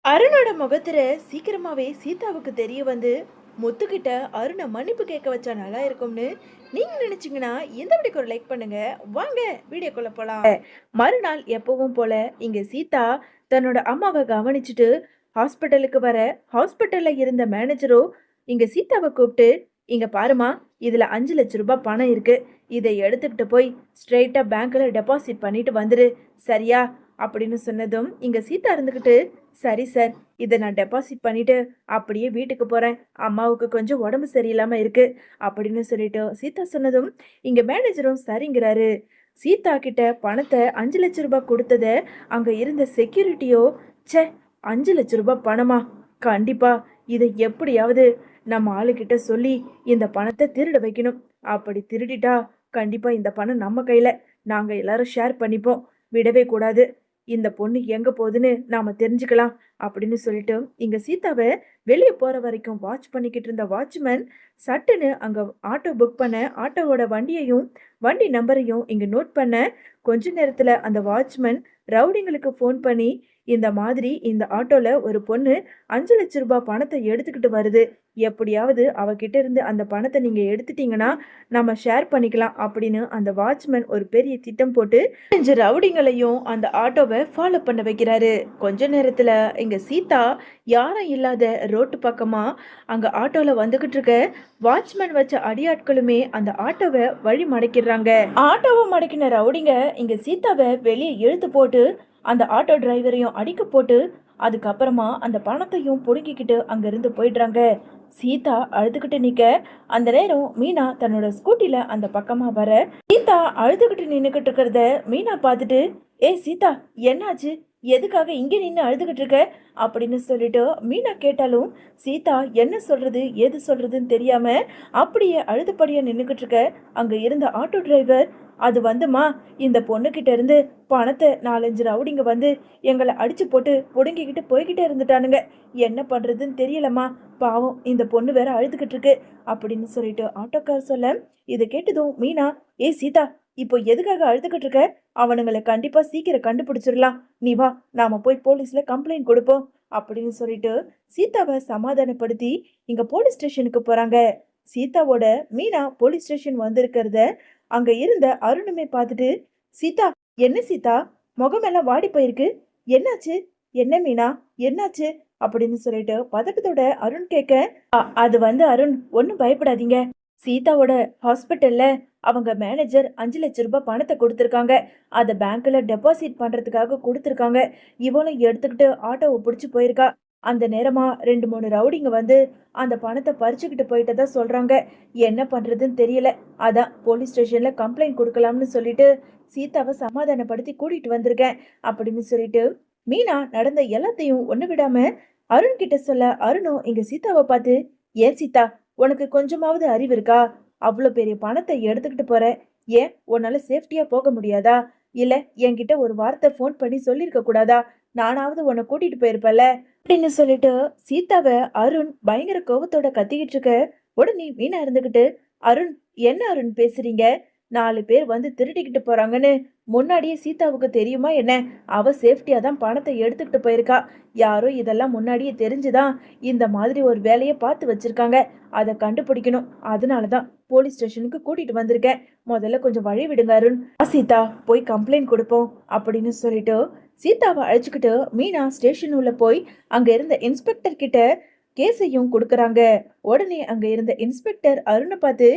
அருணோட முகத்துல சீக்கிரமாவே சீதாவுக்கு தெரிய வந்து முத்துக்கிட்ட அருணை மன்னிப்பு கேட்க வச்சா நல்லா இருக்கும்னு நீங்க நினைச்சீங்கன்னா இந்த வீடியோக்கு ஒரு லைக் பண்ணுங்க. வாங்க வீடியோக்குள்ள போலாம். மறுநாள் எப்பவும் போல இங்க சீதா தன்னோட அம்மாவை கவனிச்சுட்டு ஹாஸ்பிட்டலுக்கு வர, ஹாஸ்பிட்டல்ல இருந்த மேனேஜரோ இங்க சீதாவை கூப்பிட்டு, இங்க பாருமா, இதுல 5 லட்சம் ரூபாய் பணம் இருக்கு, இதை எடுத்துக்கிட்டு போய் ஸ்ட்ரெயிட்டா பேங்க்ல டெபாசிட் பண்ணிட்டு வந்துரு, சரியா அப்படின்னு சொன்னதும் இங்க சீதா இருந்துகிட்டு, சரி சார், இதை நான் டெபாசிட் பண்ணிட்டு அப்படியே வீட்டுக்கு போறேன், அம்மாவுக்கு கொஞ்சம் உடம்பு சரியில்லாம இருக்கு அப்படின்னு சொல்லிட்டு சீதா சொன்னதும் இங்க மேனேஜரும் சரிங்கிறாரு. சீதா கிட்ட பணத்தை 5 லட்சம் ரூபாய் கொடுத்தத அங்க இருந்த செக்யூரிட்டியோ, ச்சே, 5 லட்சம் ரூபாய் பணமா, கண்டிப்பா இதை எப்படியாவது நம்ம ஆளுகிட்ட சொல்லி இந்த பணத்தை திருட வைக்கணும், அப்படி திருடிட்டா கண்டிப்பா இந்த பணம் நம்ம கையில, நாங்க எல்லாரும் ஷேர் பண்ணிப்போம், விடவே கூடாது, இந்த பொண்ணு எங்க போகுதுன்னு நாம தெரிஞ்சுக்கலாம் அப்படின்னு சொல்லிட்டு இங்க சீதாவை வெளியே போற வரைக்கும் வாட்ச் பண்ணிக்கிட்டு இருந்த வாட்ச்மேன் சட்டுன்னு அங்க ஆட்டோ புக் பண்ண, ஆட்டோவோட வண்டியையும் வண்டி நம்பரையும் இங்க நோட் பண்ண. கொஞ்ச நேரத்துல அந்த வாட்ச்மேன் ரவுடிங்களுக்கு ஃபோன் பண்ணி, இந்த மாதிரி இந்த ஆட்டோல ஒரு பொண்ணு 5 லட்சம் ரூபாய் பணத்தை எடுத்துக்கிட்டு வருது, எப்படியாவது அவகிட்ட இருந்து அந்த பணத்தை நீங்க எடுத்துட்டீங்கன்னா நம்ம ஷேர் பண்ணிக்கலாம் அப்படின்னு அந்த வாட்ச்மேன் ஒரு பெரிய திட்டம் போட்டு 5 ரவுடிங்களையும் அந்த ஆட்டோவை ஃபாலோ பண்ண வைக்கிறாரு. கொஞ்ச நேரத்துல இங்க சீதா யாரும் இல்லாத ரோட்டு பக்கமா அங்க ஆட்டோல வந்துகிட்டு இருக்க, வாட்ச்மேன் வச்ச அடியாட்களுமே அந்த ஆட்டோவை வழி மடக்கிடுறாங்க. ஆட்டோவை மடக்கின ரவுடிங்க இங்க சீதாவை வெளியே இழுத்து போட்டு அந்த ஆட்டோ டிரைவரையும் அடிக்க போட்டு, அதுக்கப்புறமா அந்த பணத்தையும் புடுங்கிக்கிட்டு அங்கிருந்து போயிடுறாங்க. சீதா அழுதுகிட்டு நிக்க, அந்த நேரம் மீனா தன்னோட ஸ்கூட்டில அந்த பக்கமா வர, சீதா அழுதுகிட்டு நின்னுக்கிட்டு இருக்கிறத மீனா பார்த்துட்டு, ஏய் சீதா, என்னாச்சு, எதுக்காக இங்க நின்று அழுதுகிட்டு இருக்க அப்படின்னு சொல்லிட்டு மீனா கேட்டாலும் சீதா என்ன சொல்றது ஏது சொல்றதுன்னு தெரியாம அப்படியே அழுதுபடியா நின்னுக்கிட்டு இருக்க. அங்க இருந்த ஆட்டோ டிரைவர், அது வந்துமா, இந்த பொண்ணுகிட்ட இருந்து பணத்தை 4-5 ரவுடிங்க வந்து எங்களை அடிச்சு போட்டு புடுங்கிக்கிட்டு போய்கிட்டே இருந்துட்டானுங்க, என்ன பண்றதுன்னு தெரியலம்மா, பாவம் இந்த பொண்ணு வேற அழுதுகிட்டு இருக்கு அப்படின்னு சொல்லிட்டு ஆட்டோக்கார் சொல்ல, இதை கேட்டதும் மீனா, ஏய் சீதா, இப்போ எதுக்காக அழுதுகிட்டு இருக்க, அவனுங்களை கண்டிப்பா சீக்கிரம் கண்டுபிடிச்சிடலாம், நீ வா, நாம போய் போலீஸ்ல கம்ப்ளைண்ட் கொடுப்போம் அப்படின்னு சொல்லிட்டு சீதாவை சமாதானப்படுத்தி இங்க போலீஸ் ஸ்டேஷனுக்கு போறாங்க. சீதாவோட மீனா போலீஸ் ஸ்டேஷன் வந்திருக்கிறத அங்க இருந்த அருணுமே பார்த்துட்டு, சீதா, என்ன சீதா, முகமெல்லாம் வாடி போயிருக்கு, என்னாச்சு, என்ன மீனா, என்னாச்சு அப்படின்னு சொல்லிட்டு பதட்டத்தோட அருண் கேட்க, அது வந்து அருண், ஒன்றும் பயப்படாதீங்க, சீதாவோட ஹாஸ்பிட்டல்ல அவங்க மேனேஜர் 5 லட்சம் ரூபாய் பணத்தை கொடுத்துருக்காங்க, அதை பேங்க்ல டெபாசிட் பண்றதுக்காக கொடுத்துருக்காங்க, இவளும் எடுத்துக்கிட்டு ஆட்டோவை பிடிச்சி போயிருக்கா, அந்த நேரமா 2-3 ரவுடிங்க வந்து அந்த பணத்தை பறிச்சுக்கிட்டு போயிட்டதா சொல்றாங்க, என்ன பண்றதுன்னு தெரியல, அதான் போலீஸ் ஸ்டேஷன்ல கம்ப்ளைண்ட் கொடுக்கலாம்னு சொல்லிட்டு சீதாவை சமாதானப்படுத்தி கூட்டிட்டு வந்திருக்கேன் அப்படின்னு சொல்லிட்டு மீனா நடந்த எல்லாத்தையும் ஒண்ணு விடாம அருண் கிட்ட சொல்ல, அருணும் இங்க சீதாவை பார்த்து, ஏன் சீதா, உனக்கு கொஞ்சமாவது அறிவு இருக்கா, அவ்வளோ பெரிய பணத்தை எடுத்துக்கிட்டு போற, ஏன் உன்னால சேஃப்டியா போக முடியாதா, இல்ல என்கிட்ட ஒரு வார்த்தை ஃபோன் பண்ணி சொல்லியிருக்க கூடாதா, நானாவது உன்னை கூட்டிட்டு போயிருப்பல அப்படின்னு சொல்லிட்டு சீதாவை அருண் பயங்கர கோபத்தோட கத்திக்கிட்டு இருக்க. உடனே மீனா இருந்துகிட்டு, அருண், என்ன அருண் பேசுறீங்க, 4 பேர் வந்து திருடிக்கிட்டு போறாங்கன்னு முன்னாடியே சீதாவுக்கு தெரியுமா என்ன, அவ சேஃப்டியா தான் பணத்தை எடுத்துக்கிட்டு போயிருக்கா, யாரோ இதெல்லாம் முன்னாடியே தெரிஞ்சுதான் இந்த மாதிரி ஒரு வேலையை பார்த்து வச்சிருக்காங்க, அதை கண்டுபிடிக்கணும், அதனாலதான் போலீஸ் ஸ்டேஷனுக்கு கூட்டிட்டு வந்திருக்கேன், முதல்ல கொஞ்சம் வழி விடுங்க அருண், சீதா போய் கம்ப்ளைண்ட் கொடுப்போம் அப்படின்னு சொல்லிட்டு சீதாவை அழைச்சுக்கிட்டு மீனா ஸ்டேஷன் உள்ள போய் அங்க இருந்த இன்ஸ்பெக்டர் கிட்ட கேஸையும் கொடுக்கறாங்க. உடனே அங்க இருந்த இன்ஸ்பெக்டர் அருணை பார்த்து,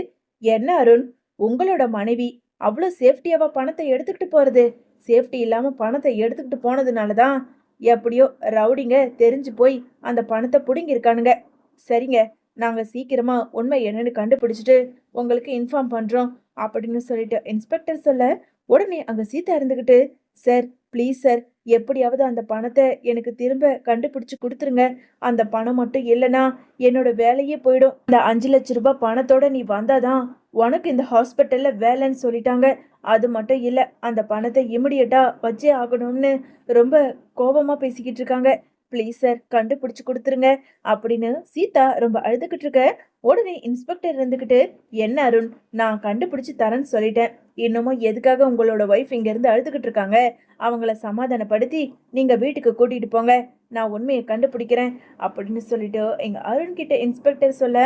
என்ன அருண், உங்களோட மனைவி அவ்வளோ சேஃப்டியாவா பணத்தை எடுத்துக்கிட்டு போறது, சேஃப்டி இல்லாம பணத்தை எடுத்துக்கிட்டு போனதுனாலதான் எப்படியோ ரவுடிங்க தெரிஞ்சு போய் அந்த பணத்தை புடுங்கிருக்கானுங்க, சரிங்க, நாங்க சீக்கிரமா உண்மை என்னன்னு கண்டுபிடிச்சிட்டு உங்களுக்கு இன்ஃபார்ம் பண்றோம் அப்படின்னு சொல்லிட்டு இன்ஸ்பெக்டர் சொல்ல, உடனே அங்க சீதா இருந்துகிட்டு, சார் ப்ளீஸ் சார், எப்படியாவது அந்த பணத்தை எனக்கு திரும்ப கண்டுபிடிச்சு கொடுத்துருங்க, அந்த பணம் மட்டும் இல்லைன்னா என்னோட வேலையே போயிடும், இந்த 5 லட்சம் ரூபாய் பணத்தோட நீ வந்தாதான் உனக்கு இந்த ஹாஸ்பிட்டல்ல வேலைன்னு சொல்லிட்டாங்க, அது மட்டும் இல்ல, அந்த பணத்தை இமிடியட்டா வச்சே ஆகணும்னு ரொம்ப கோபமா பேசிக்கிட்டு இருக்காங்க, ப்ளீஸ் சார் கண்டுபிடிச்சு கொடுத்துருங்க அப்படின்னு சீதா ரொம்ப அழுதுகிட்டு இருக்க. உடனே இன்ஸ்பெக்டர் இருந்துகிட்டு, என்ன அருண், நான் கண்டுபிடிச்சு தரேன்னு சொல்லிட்டேன். இன்னமும் எதுக்காக உங்களோட ஒய்ஃப் இங்க இருந்து அழுதுகிட்டு இருக்காங்க? அவங்கள சமாதானப்படுத்தி நீங்க வீட்டுக்கு கூட்டிட்டு போங்க. நான் உண்மையை கண்டுபிடிக்கிறேன் அப்படின்னு சொல்லிட்டு எங்க அருண் கிட்ட இன்ஸ்பெக்டர் சொல்ல,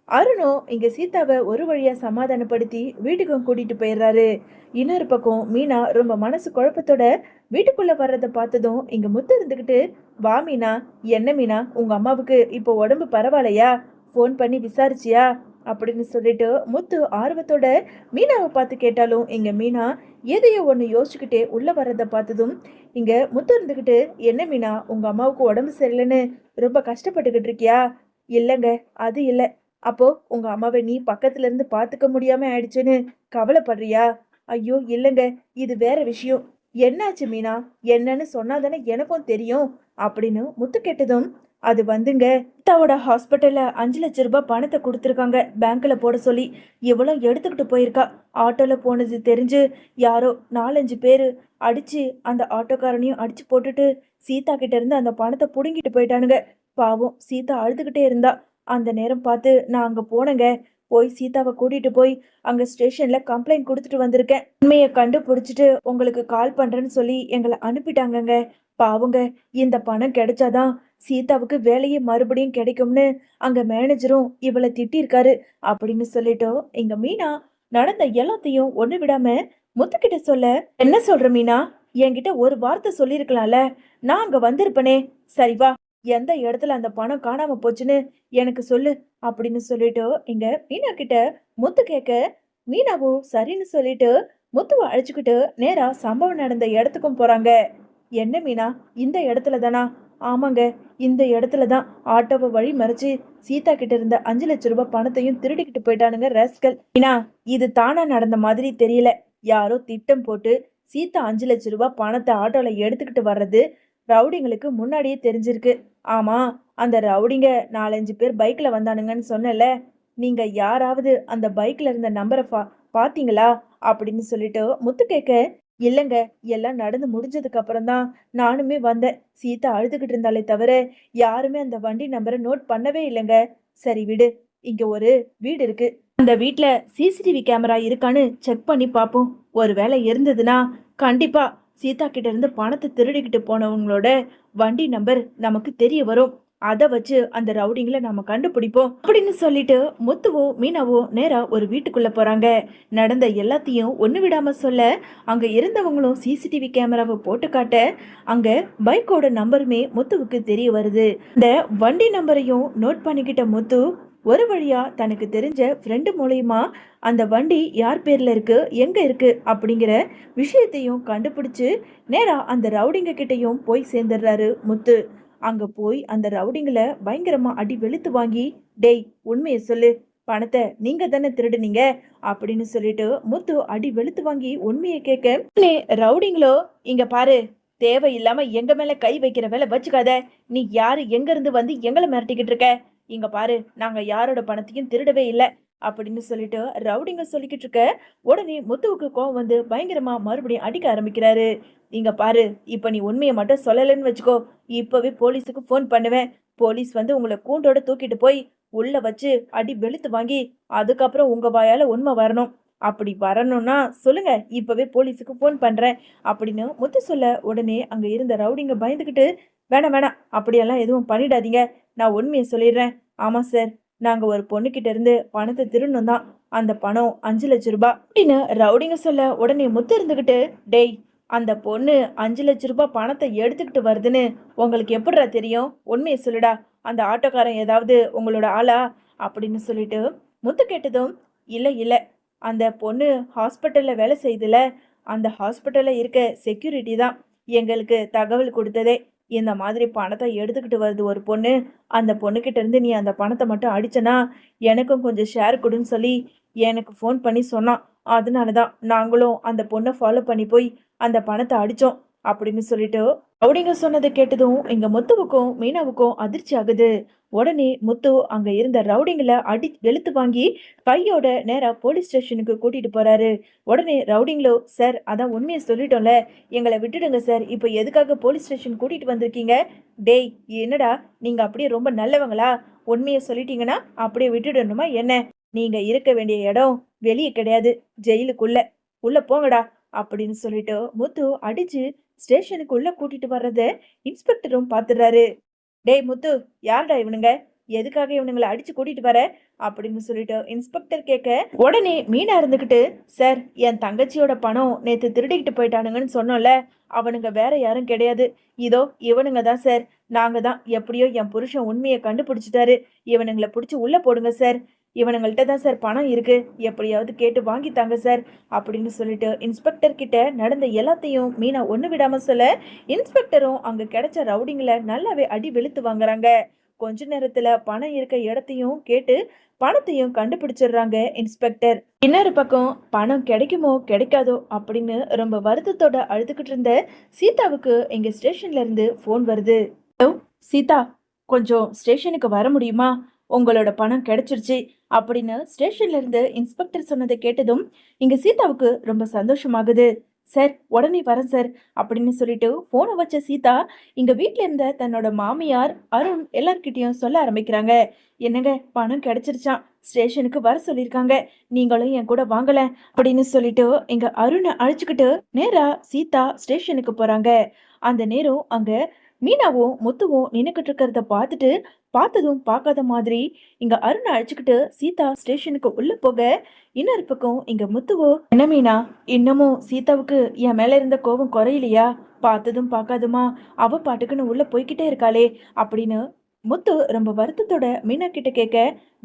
அருணும் இங்க சீதாவை ஒரு வழியா சமாதானப்படுத்தி வீட்டுக்கும் கூட்டிட்டு போயிடுறாரு. இன்னொரு பக்கம் மீனா ரொம்ப மனசு குழப்பத்தோட வீட்டுக்குள்ள வர்றதை பார்த்ததும் இங்க முத்து இருந்துகிட்டு, வா மீனா, என்ன மீனா, உங்க அம்மாவுக்கு இப்போ உடம்பு பரவாயில்லையா? ஃபோன் பண்ணி விசாரிச்சியா? அப்படின்னு சொல்லிட்டு முத்து ஆர்வத்தோட மீனாவை பார்த்து கேட்டாலும் இங்க மீனா எதையோ ஒன்று யோசிச்சுக்கிட்டே உள்ள வர்றதை பார்த்ததும் இங்க முத்து இருந்துகிட்டு, என்ன மீனா, உங்க அம்மாவுக்கு உடம்பு சரியில்லைன்னு ரொம்ப கஷ்டப்பட்டுக்கிட்டு இருக்கியா? இல்லைங்க, அது இல்லை. அப்போ உங்க அம்மாவை நீ பக்கத்துல இருந்து பாத்துக்க முடியாம ஆயிடுச்சுன்னு கவலைப்படுறியா? ஐயோ இல்லைங்க, இது வேற விஷயம். என்னாச்சு மீனா? என்னன்னு சொன்னாதானே எனக்கும் தெரியும் அப்படின்னு முத்து கேட்டதும், அது வந்துங்க, அத்தாவோட ஹாஸ்பிட்டல்ல 5 லட்சம் ரூபாய் பணத்தை கொடுத்துருக்காங்க பேங்க்ல போட சொல்லி. இவ்வளோ எடுத்துக்கிட்டு போயிருக்கா. ஆட்டோல போனது தெரிஞ்சு யாரோ 4 5 பேர் அடிச்சு அந்த ஆட்டோக்காரனையும் அடிச்சு போட்டுட்டு சீதா கிட்ட இருந்து அந்த பணத்தை புடுங்கிட்டு போயிட்டானுங்க. பாவம் சீதா அழுதுகிட்டே இருந்தா. அந்த நேரம் பார்த்து நான் அங்க போனேங்க. போய் சீதாவை கூட்டிட்டு போய் அங்க ஸ்டேஷன்ல கம்ப்ளைண்ட் கொடுத்துட்டு வந்திருக்கேன். உண்மையை கண்டுபிடிச்சிட்டு உங்களுக்கு கால் பண்றேன்னு சொல்லி எங்களை அனுப்பிட்டாங்கங்க. பாவங்க, இந்த பணம் கிடைச்சாதான் சீதாவுக்கு வேலையே மறுபடியும் கிடைக்கும்னு அங்க மேனேஜரும் இவளை திட்டிருக்காரு அப்படின்னு சொல்லிட்டு இங்க மீனா நடந்த எல்லாத்தையும் ஒண்ணு விடாம முத்துக்கிட்ட சொல்ல, என்ன சொல்ற மீனா? என்கிட்ட ஒரு வார்த்தை சொல்லிருக்கலாம்ல, நான் அங்க வந்திருப்பனே. சரி வா, எந்த இடத்துல அந்த பணம் காணாம போச்சுன்னு எனக்கு சொல்லு அப்படின்னு சொல்லிட்டு இங்க மீனா கிட்ட முத்து கேட்க, மீனாவும் சரின்னு சொல்லிட்டு முத்துவை அழைச்சுக்கிட்டு நேரா சம்பவம் நடந்த இடத்துக்கும் போறாங்க. என்ன மீனா, இந்த இடத்துல தானா? ஆமாங்க, இந்த இடத்துல தான் ஆட்டோவை வழி மறைச்சு சீதா கிட்ட இருந்த 5 லட்சம் ரூபாய் பணத்தையும் திருடிக்கிட்டு போயிட்டானுங்க ராஸ்கல். மீனா, இது தானா நடந்த மாதிரி தெரியல. யாரோ திட்டம் போட்டு சீதா 5 லட்சம் ரூபாய் பணத்தை ஆட்டோல எடுத்துக்கிட்டு வர்றது ரவுடிங்களுக்கு முன்னாடியே தெரிஞ்சிருக்கு. ஆமா, அந்த ரவுடிங்க 4 5 பேர் பைக்ல வந்தானுங்கன்னு சொன்னல. நீங்க யாராவது அந்த பைக்ல இருந்த நம்பரை பாத்தீங்களா அப்படின்னு சொல்லிட்டு முத்து கேட்க, இல்லைங்க, எல்லாம் நடந்து முடிஞ்சதுக்கு அப்புறம் தான் நானுமே வந்தேன். சீதா அழுதுகிட்டு இருந்தாலே தவிர யாருமே அந்த வண்டி நம்பரை நோட் பண்ணவே இல்லைங்க. சரி விடு, இங்க ஒரு வீடு இருக்கு. அந்த வீட்ல சிசிடிவி கேமரா இருக்கான்னு செக் பண்ணி பார்ப்போம். ஒருவேளை இருந்ததுன்னா கண்டிப்பா சீதா கிட்ட இருந்து பணத்தை திருடிக்கிட்டு போனவங்களோட வண்டி நம்பர் நமக்கு தெரிய வரும். அதை வச்சு அந்த ரவுடிங்களை நாம கண்டுபிடிப்போம் அப்படின்னு சொல்லிட்டு முத்துவோ மீனாவோ நேரா ஒரு வீட்டுக்குள்ள போறாங்க. நடந்த எல்லாத்தையும் ஒண்ணு விடாம சொல்ல, அங்க இருந்தவங்களும் சிசிடிவி கேமராவை போட்டு காட்ட அங்க பைக்கோட நம்பருமே முத்துவுக்கு தெரிய வருது. இந்த வண்டி நம்பரையும் நோட் பண்ணிக்கிட்ட முத்து ஒரு வழியா தனக்கு தெரிஞ்ச ஃப்ரெண்டு மூலியமா அந்த வண்டி யார் பேர்ல இருக்கு, எங்க இருக்கு அப்படிங்கிற விஷயத்தையும் கண்டுபிடிச்சு நேரா அந்த ரவுடிங்க கிட்டையும் போய் சேர்ந்துடுறாரு முத்து. அங்க போய் அந்த ரவுடிங்களை பயங்கரமா அடி வெளுத்து வாங்கி, டேய் உண்மையை சொல்லு, பணத்தை நீங்க தானே திருடுனீங்க அப்படின்னு சொல்லிட்டு முத்து அடி வெளுத்து வாங்கி உண்மையை கேட்க, உடனே ரவுடிங்களோ, இங்க பாரு, தேவையில்லாம எங்க மேல கை வைக்கிற வேலை வச்சுக்காத. நீ யாரு, எங்க இருந்து வந்து எங்களை மிரட்டிக்கிட்டு இருக்க? இங்க பாரு, நாங்க யாரோட பணத்தையும் திருடவே இல்லை அப்படின்னு சொல்லிட்டு ரவுடிங்க சொல்லிக்கிட்டு இருக்க. உடனே முத்துவுக்கு கோவம் வந்து பயங்கரமா மறுபடியும் அடிக்க ஆரம்பிக்கிறாரு. இங்க பாரு, இப்ப நீ உண்மையை மட்டும் சொல்லலன்னு வச்சுக்கோ, இப்பவே போலீஸுக்கு ஃபோன் பண்ணுவேன். போலீஸ் வந்து உங்களை கூண்டோட தூக்கிட்டு போய் உள்ள வச்சு அடி வெளுத்து வாங்கி அதுக்கப்புறம் உங்க வாயால உண்மை வரணும். அப்படி வரணும்னா சொல்லுங்க, இப்பவே போலீஸுக்கு ஃபோன் பண்றேன் அப்படின்னு முத்து சொல்ல, உடனே அங்க இருந்த ரவுடிங்க பயந்துகிட்டு, வேணாம் வேணாம், அப்படியெல்லாம் எதுவும் பண்ணிடாதீங்க, நான் உண்மையை சொல்லிடுறேன். ஆமா சார், நாங்க ஒரு பொண்ணுகிட்ட இருந்து பணத்தை திருடணும் தான். அந்த பணம் 5 லட்சம் ரூபாய் அப்படின்னு ரவுடிங்க சொல்ல, உடனே முத்து இருந்துகிட்டு, டேய், அந்த பொண்ணு 5 லட்சம் ரூபாய் பணத்தை எடுத்துக்கிட்டு வருதுன்னு உங்களுக்கு எப்படிடா தெரியும்? உண்மையை சொல்லுடா, அந்த ஆட்டோக்காரன் ஏதாவது உங்களோட ஆளா அப்படின்னு சொல்லிட்டு முத்து கேட்டதும், இல்லை இல்லை, அந்த பொண்ணு ஹாஸ்பிட்டல்ல வேலை செய்யுதுல, அந்த ஹாஸ்பிட்டல்ல இருக்க செக்யூரிட்டி தான் எங்களுக்கு தகவல் கொடுத்ததே. இந்த மாதிரி பணத்தை எடுத்துக்கிட்டு வருது ஒரு பொண்ணு, அந்த பொண்ணுக்கிட்ட இருந்து நீ அந்த பணத்தை மட்டும் அடிச்சனா எனக்கும் கொஞ்சம் ஷேர் கொடுன்னு சொல்லி எனக்கு ஃபோன் பண்ணி சொன்னான். அதனால தான் நாங்களும் அந்த பொண்ணை ஃபாலோ பண்ணி போய் அந்த பணத்தை அடித்தோம் அப்படின்னு சொல்லிட்டு ரவுடிங்க சொன்னதை கேட்டதும் எங்க முத்துவுக்கும் மீனாவுக்கும் அதிர்ச்சி ஆகுது. உடனே முத்து அங்க இருந்த ரவுடிங்களை அடி வெளுத்து வாங்கி கையோட நேரா போலீஸ் ஸ்டேஷனுக்கு கூட்டிட்டு போறாரு. உடனே ரவுடிங்களோ, சார் அதான் உண்மையை சொல்லிட்டோம்ல, எங்களை விட்டுடுங்க சார், இப்போ எதுக்காக போலீஸ் ஸ்டேஷன் கூட்டிட்டு வந்திருக்கீங்க? டேய் என்னடா, நீங்க அப்படியே ரொம்ப நல்லவங்களா? உண்மையை சொல்லிட்டீங்கன்னா அப்படியே விட்டுடணுமா என்ன? நீங்க இருக்க வேண்டிய இடம் வெளியே கிடையாது, ஜெயிலுக்குள்ள. உள்ள போங்கடா அப்படின்னு சொல்லிட்டு முத்து அடிச்சு ஸ்டேஷனுக்கு உள்ள கூட்டிட்டு வர்றத இன்ஸ்பெக்டரும் பாத்துறாரு. டேய் முத்து, யார்டா இவனுங்க? எதுக்காக இவனுங்களை அடிச்சு கூட்டிட்டு வர அப்படின்னு சொல்லிட்டு இன்ஸ்பெக்டர் கேட்க, உடனே மீனா இருந்துகிட்டு, சார் என் தங்கச்சியோட பணம் நேத்து திருடிக்கிட்டு போயிட்டானுங்கன்னு சொன்னோம்ல, அவனுங்க வேற யாரும் கிடையாது, இதோ இவனுங்க தான் சார். நாங்க தான் எப்படியோ என் புருஷன் உண்மையை கண்டுபிடிச்சிட்டாரு, இவனுங்களை பிடிச்சி உள்ள போடுங்க சார். இவனுங்கள்ட்ட தான் சார் பணம் இருக்கு, எப்படியாவது கேட்டு வாங்கித்தாங்க சார் அப்படின்னு சொல்லிட்டு இன்ஸ்பெக்டர் கிட்ட நடந்த எல்லாத்தையும் மீனா ஒண்ணு விடாம சொல்ல, இன்ஸ்பெக்டரும் அங்க கிடைச்ச ரவுடிங்களை நல்லாவே அடி வெளுத்து வாங்குறாங்க. கொஞ்ச நேரத்துல பணம் இருக்க இடத்தையும் கேட்டு பணத்தையும் கண்டுபிடிச்சிடுறாங்க இன்ஸ்பெக்டர். இன்னொரு பக்கம் பணம் கிடைக்குமோ கிடைக்காதோ அப்படின்னு ரொம்ப வருத்தத்தோட அழுதுகிட்டு இருந்த சீதாவுக்கு எங்க ஸ்டேஷன்ல இருந்து போன் வருது. ஹலோ சீதா, கொஞ்சம் ஸ்டேஷனுக்கு வர முடியுமா? உங்களோட பணம் கிடைச்சிருச்சு அப்படின்னு ஸ்டேஷன்ல இருந்து இன்ஸ்பெக்டர் சொன்னதை கேட்டதும் இங்க சீதாவுக்கு ரொம்ப சந்தோஷமாகுது. சார் உடனே வரேன் சார் அப்படின்னு சொல்லிட்டு போனை வச்ச சீதா இங்க வீட்ல இருந்த தன்னோட மாமியார் அருண் எல்லார்கிட்டயும் சொல்ல ஆரம்பிக்கிறாங்க. என்னங்க, பணம் கிடைச்சிருச்சான், ஸ்டேஷனுக்கு வர சொல்லியிருக்காங்க, நீங்களும் என் கூட வாங்கல அப்படின்னு சொல்லிட்டு எங்க அருணை அழைச்சுக்கிட்டு நேரா சீதா ஸ்டேஷனுக்கு போறாங்க. அந்த நேரம் அங்க மீனாவும் முத்துவும் நின்னுக்கிட்டு இருக்கிறத பார்த்துட்டு பார்த்ததும் பார்க்காத மாதிரி இங்க அருணை அழைச்சுக்கிட்டு சீதா ஸ்டேஷனுக்கு உள்ள போக, இன்னொரு பக்கம் இங்க முத்துவோ, என்ன மீனா, இன்னமும் சீதாவுக்கு என் மேல இருந்த கோபம் குறையிலையா? பார்த்ததும் பார்க்காதுமா அவ பாட்டுக்குன்னு உள்ள போய்கிட்டே இருக்காளே அப்படின்னு முத்து ரொம்ப வருத்தத்தோட மீனா கிட்ட கேட்க,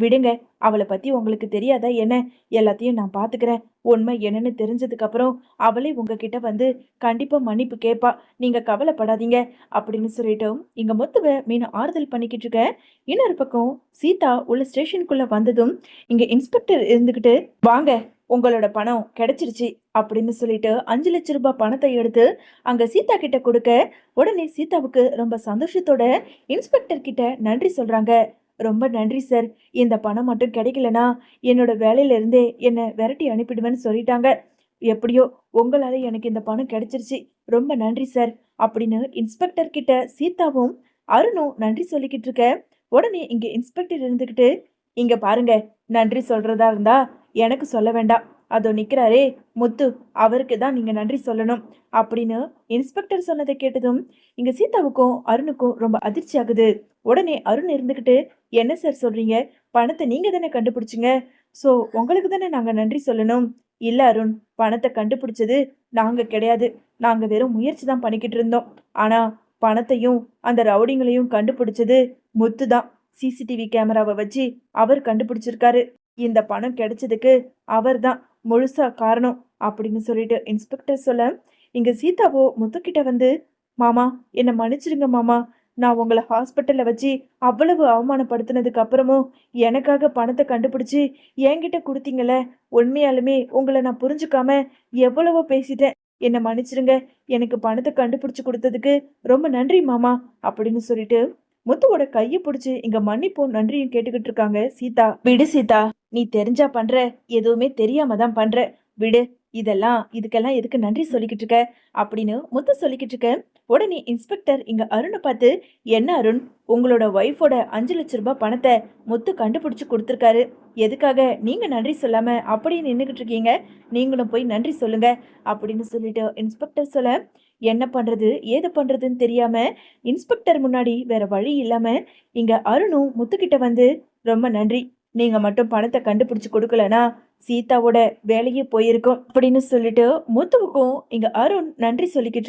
விடுங்க, அவளை பத்தி உங்களுக்கு தெரியாதா என்ன? எல்லாத்தையும் நான் பாத்துக்கிறேன். உண்மை என்னன்னு தெரிஞ்சதுக்கு அப்புறம் அவளே உங்ககிட்ட வந்து கண்டிப்பா மன்னிப்பு கேட்பா, நீங்க கவலைப்படாதீங்க அப்படின்னு சொல்லிட்டோம் இங்க முத்துவ மீனா ஆறுதல் பண்ணிக்கிட்டு இருக்க. இன்னொரு பக்கம் சீதா உள்ள ஸ்டேஷனுக்குள்ள வந்ததும் இங்க இன்ஸ்பெக்டர் இருந்துகிட்டு, வாங்க, உங்களோட பணம் கிடைச்சிருச்சு அப்படின்னு சொல்லிட்டு 5 லட்சம் ரூபாய் பணத்தை எடுத்து அங்க சீதா கிட்ட கொடுக்க, உடனே சீதாவுக்கு ரொம்ப சந்தோஷத்தோட இன்ஸ்பெக்டர் கிட்ட நன்றி சொல்றாங்க. ரொம்ப நன்றி சார், இந்த பணம் மட்டும் கிடைக்கலனா என்னோட வேலையில இருந்தே என்னை விரட்டி அனுப்பிடுவேன்னு சொல்லிட்டாங்க. எப்படியோ உங்களால எனக்கு இந்த பணம் கிடைச்சிருச்சு, ரொம்ப நன்றி சார் அப்படின்னு இன்ஸ்பெக்டர் கிட்ட சீதாவும் அருணும் நன்றி சொல்லிக்கிட்டு இருக்க. உடனே இங்க இன்ஸ்பெக்டர் இருந்துகிட்டு, இங்க பாருங்க, நன்றி சொல்றதா இருந்தா எனக்கு சொல்ல வேண்டாம், அதோ நிக்கிறாரே முத்து, அவருக்கு தான் நீங்க நன்றி சொல்லணும் அப்படின்னு இன்ஸ்பெக்டர் சொன்னதை கேட்டதும் இங்க சீதாவுக்கும் அருணுக்கும் ரொம்ப அதிர்ச்சி ஆகுது. உடனே அருண் இருந்துகிட்டு, என்ன சார் சொல்றீங்க? பணத்தை நீங்க தானே கண்டுபிடிச்சிங்க, சோ உங்களுக்கு தானே நாங்க நன்றி சொல்லணும். இல்ல அருண், பணத்தை கண்டுபிடிச்சது நாங்க கிடையாது, நாங்க வெறும் முயற்சி தான் பண்ணிக்கிட்டு இருந்தோம். ஆனா பணத்தையும் அந்த ரவுடிங்களையும் கண்டுபிடிச்சது முத்து தான். சிசிடிவி கேமராவை வச்சு அவர் கண்டுபிடிச்சிருக்காரு. இந்த பணம் கிடைச்சதுக்கு அவர் தான் முழுசா காரணம் அப்படின்னு சொல்லிட்டு இன்ஸ்பெக்டர் சொல்ல, இங்க சீதாவோ முத்துக்கிட்ட வந்து, மாமா என்னை மன்னிச்சிருங்க மாமா, நான் உங்களை ஹாஸ்பிட்டல்ல வச்சு அவ்வளவு அவமானப்படுத்தினதுக்கு அப்புறமும் எனக்காக பணத்தை கண்டுபிடிச்சு என்கிட்ட கொடுத்தீங்களே, உண்மையாலுமே உங்களை நான் புரிஞ்சுக்காம எவ்வளவோ பேசிட்டேன், என்னை மன்னிச்சிருங்க, எனக்கு பணத்தை கண்டுபிடிச்சு கொடுத்ததுக்கு ரொம்ப நன்றி மாமா அப்படின்னு சொல்லிட்டு முத்துவோட கையை பிடிச்சு இங்க மன்னிப்பும் நன்றியும் கேட்டுக்கிட்டு இருக்காங்க சீதா. விடு சீதா, நீ தெரிஞ்சா பண்ற, எதுவுமே தெரியாம தான் பண்ற, விடு, இதுக்கெல்லாம் எதுக்கு நன்றி சொல்லிக்கிட்டு இருக்க அப்படின்னு முத்து சொல்லிக்கிட்டு இருக்க. உடனே இன்ஸ்பெக்டர் இங்க அருணை பார்த்து, என்ன அருண், உங்களோட ஒய்ஃபோட 5 லட்சம் ரூபாய் பணத்தை முத்து கண்டுபிடிச்சு கொடுத்துருக்காரு, எதுக்காக நீங்க நன்றி சொல்லாம அப்படியே நின்றுகிட்டு இருக்கீங்க? நீங்களும் போய் நன்றி சொல்லுங்க அப்படின்னு சொல்லிட்டு இன்ஸ்பெக்டர் சொல்ல, என்ன பண்றது ஏது பண்றதுன்னு தெரியாம இன்ஸ்பெக்டர் முன்னாடி வேற வழி இல்லாம இங்க அருணும் முத்துக்கிட்ட வந்து, ரொம்ப நன்றி, நீங்க மட்டும் பணத்தை கண்டுபிடிச்சு கொடுக்கலனா சீதாவோட வேலையே போயிருக்கும் அப்படின்னு சொல்லிட்டு முத்துவுக்கும் இங்க அருண் நன்றி சொல்லிக்கிட்டு